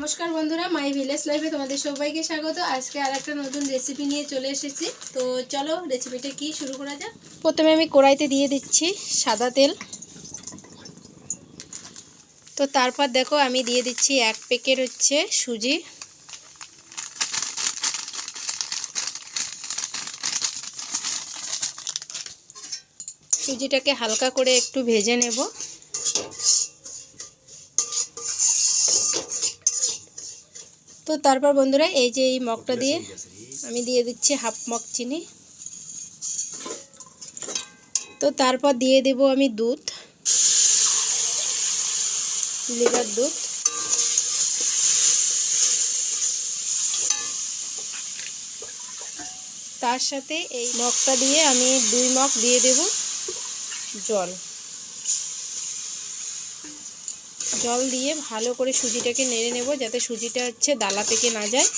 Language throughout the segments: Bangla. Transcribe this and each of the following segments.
নমস্কার বন্ধুরা, মাই ভিলেজ লাইফে তোমাদের সবাইকে স্বাগত। আজকে আর একটা নতুন রেসিপি নিয়ে চলে এসেছি। তো চলো রেসিপিটা কি শুরু করা যাক। প্রথমে আমি কড়াইতে দিয়ে দিচ্ছি সাদা তেল। তো তারপর দেখো আমি দিয়ে দিচ্ছি 1 প্যাকেট হচ্ছে সুজি। সুজিটাকে হালকা করে একটু ভেজে নেব। তো তারপর বন্ধুরা এই যে এই মগটা দিয়ে আমি দিয়ে দিচ্ছি হাফ মগ চিনি। তো তারপর দিয়ে দেব আমি দুধ, লিভার দুধ। তার সাথে এই মগটা দিয়ে আমি 2 মগ দিয়ে দেব জল। জল দিয়ে ভালো করে সুজিটাকে নেড়ে নেব, যাতে সুজিটা হচ্ছে দালা পেকে না যায়।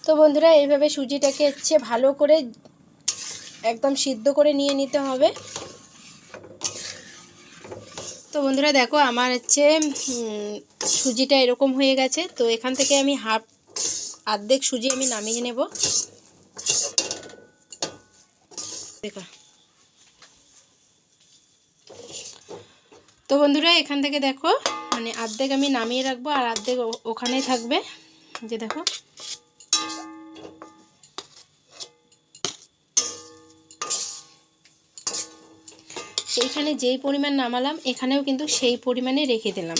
তো বন্ধুরা এইভাবে সুজিটাকে হচ্ছে ভালো করে একদম সিদ্ধ করে নিয়ে নিতে হবে। তো বন্ধুরা দেখো আমার হচ্ছে সুজিটা এরকম হয়ে গেছে। তো এখান থেকে আমি অর্ধেক সুজি আমি নামিয়ে নেব। দেখো তো বন্ধুরা এখান থেকে দেখো মানে অর্ধেক আমি নামিয়ে রাখবো আর অর্ধেক ওখানেই থাকবে। যে দেখো এইখানে যেই পরিমাণ নামালাম এখানেও কিন্তু সেই পরিমাণে রেখে দিলাম।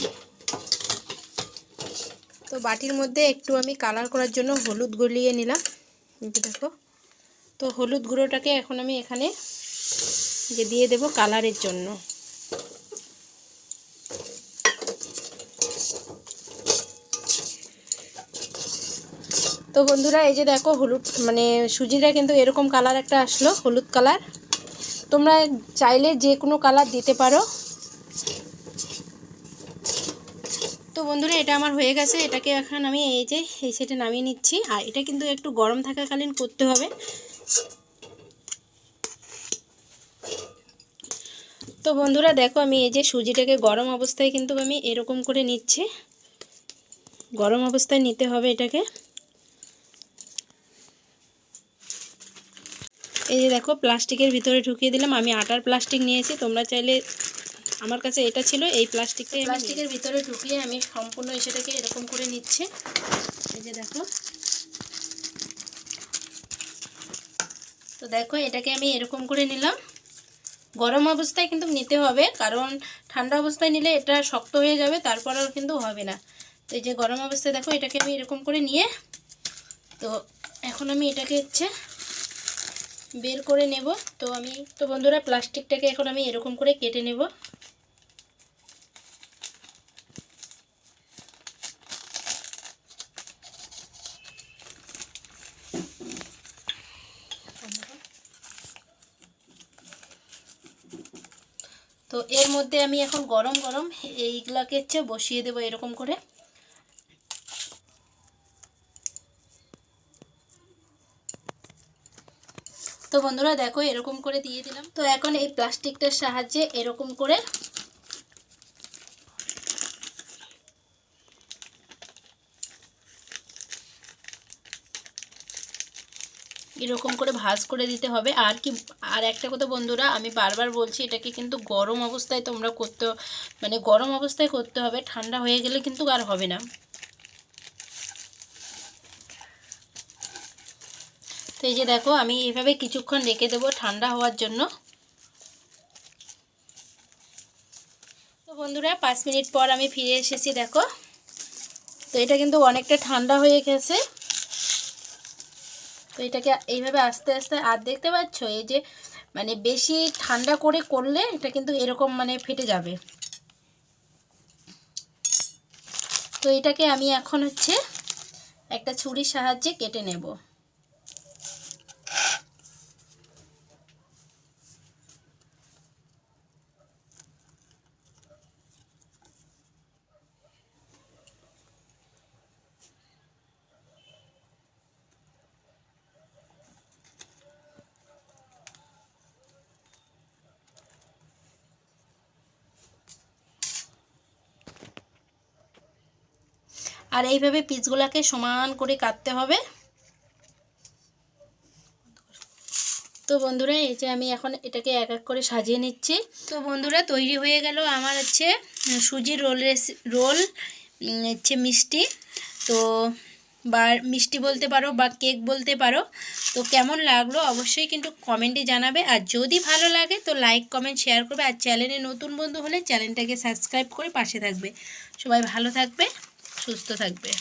তো বাটির মধ্যে একটু আমি কালার করার জন্য হলুদ গলিয়ে নিলাম। দেখো তো হলুদ গুঁড়োটাকে এখন আমি এখানে যে দিয়ে দেব কালারের জন্য। তো বন্ধুরা এই যে দেখো হলুদ মানে সুজিটা কিন্তু এরকম কালার একটা আসলো, হলুদ কালার। তোমরা চাইলে যে কোনো কালার দিতে পারো। তো বন্ধুরা এটা আমার হয়ে গেছে। এটাকে এখন আমি এই যে এই সাইডে নামিয়ে নিচ্ছি। আর এটা কিন্তু একটু গরম থাকাকালীন করতে হবে। তো বন্ধুরা দেখো আমি এই যে সুজিটাকে গরম অবস্থায় কিন্তু আমি এরকম করে নিচ্ছি। গরম অবস্থায় নিতে হবে এটাকে। এই যে দেখো প্লাস্টিকের ভিতরে ঢুকিয়ে দিলাম। আমি আটার প্লাস্টিক নিয়েছি, তোমরা চাইলে, আমার কাছে এটা ছিল এই প্লাস্টিকের ভিতরে ঢুকিয়ে আমি সম্পূর্ণ সেটাকে এরকম করে নিচ্ছি। এই যে দেখো তো দেখো এটাকে আমি এরকম করে নিলাম। গরম অবস্থায় কিন্তু নিতে হবে, কারণ ঠান্ডা অবস্থায় নিলে এটা শক্ত হয়ে যাবে, তারপরেও কিন্তু হবে না। তো এই যে গরম অবস্থায় দেখো এটাকে আমি এরকম করে নিয়ে তো এখন আমি এটাকে হচ্ছে বের করে নেব। তো বন্ধুরা প্লাস্টিকটাকে এখন আমি এরকম করে কেটে নেব। তো এর মধ্যে আমি এখন গরম গরম এইগুলাকে হচ্ছে বসিয়ে দেবো এরকম করে। তো বন্ধুরা দেখো এরকম করে দিয়ে দিলাম। তো এখন এই প্লাস্টিকটার সাহায্যে এরকম করে ভাঁজ করে দিতে হবে। আর একটা কথা বন্ধুরা, আমি বারবার বলছি এটাকে কিন্তু গরম অবস্থায় তোমরা গরম অবস্থায় করতে হবে। ঠান্ডা হয়ে গেলে কিন্তু আর হবে না। তো এই যে দেখো আমি এইভাবে কিছুক্ষণ রেখে দেবো ঠান্ডা হওয়ার জন্য। তো বন্ধুরা 5 মিনিট পর আমি ফিরে এসেছি। দেখো তো এটা কিন্তু অনেকটা ঠান্ডা হয়ে গেছে। তো এটাকে এইভাবে আস্তে আস্তে, আর দেখতে পাচ্ছ এই যে বেশি ঠান্ডা করে করলে এটা কিন্তু এরকম ফেটে যাবে। তো এটাকে আমি এখন হচ্ছে একটা ছুরির সাহায্যে কেটে নেব। আর এইভাবে পিসগুলোকে সমান করে কাটতে হবে। তো বন্ধুরা এই যে আমি এখন এটাকে এক এক করে সাজিয়ে নিচ্ছি। তো বন্ধুরা তৈরি হয়ে গেল আমার হচ্ছে সুজির রোল হচ্ছে মিষ্টি। তো বা মিষ্টি বলতে পারো বা কেক বলতে পারো। তো কেমন লাগলো অবশ্যই কিন্তু কমেন্টে জানাবে। আর যদি ভালো লাগে তো লাইক কমেন্ট শেয়ার করবে। আর চ্যানেলে নতুন বন্ধু হলে চ্যানেলটাকে সাবস্ক্রাইব করে পাশে থাকবে। সবাই ভালো থাকবে, সুস্থ থাকবে।